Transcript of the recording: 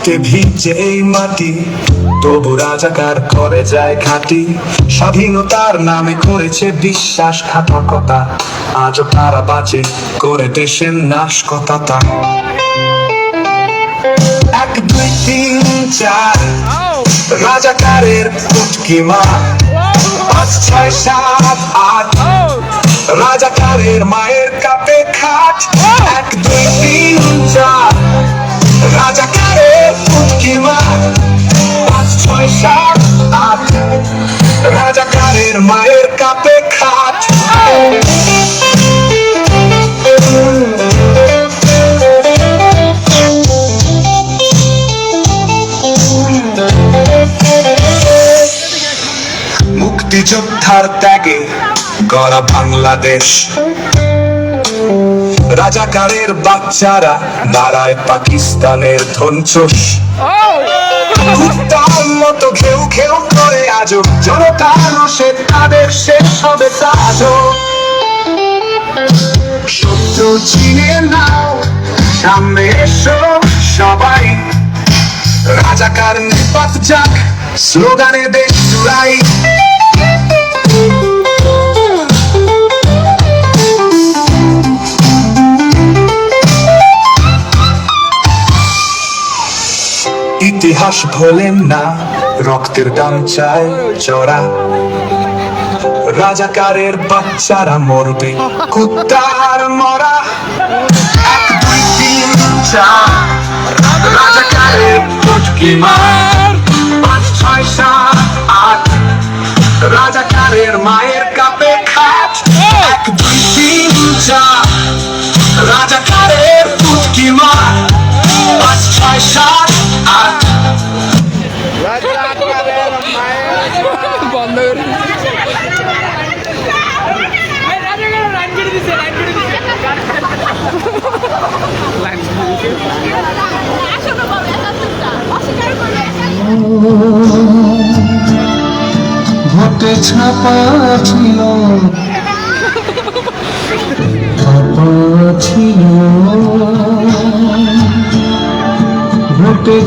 রক্তে ভিজে এই মাটি, তবু রাজাকার করে যায় ঘাঁটি। স্বাধীনতার নামে করেছে বিশ্বাসঘাতকতা, আজও তারা বাঁচে করে দেশের নাশকতা। 1 2 3 4 রাজাকারের পুটকি মার, 5 6 7 8 রাজাকারের মায়ের কাপে খাট। 1 2 3 4 রাজাকারের পুটকি মার, 5 6 7 8 রাজাকারের মায়ের কাপে খাট। মুক্তিযোদ্ধার ত্যাগে গড়া বাংলাদেশ, রাজাকারের বাচ্চারা নাড়ায় পাকিস্তানের ধ্বংস। কুত্তার মতো ঘেউ ঘেউ করে আজও জনতার রোষে তাদের শেষ হবে আজও। সত্য চিনে নাও, সামনে এসো সবাই, রাজাকার নিপাত যাক স্লোগানে দেশ জুড়াই। ইতিহাস ভোলেন না, রক্তের দাম চায় চড়া, রাজাকারের বাচ্চারা মরবে কুত্তার মরা। 1 2 3 4 রাজাকারের পুটকি মার, 5 6 7 8 রাজাকারের মায়ের কাপে খাট। 1 2 3 4 রাজাকারের পুটকি মার, 5 6 7 8 ভোটে ছাপা ছিল, ভোটে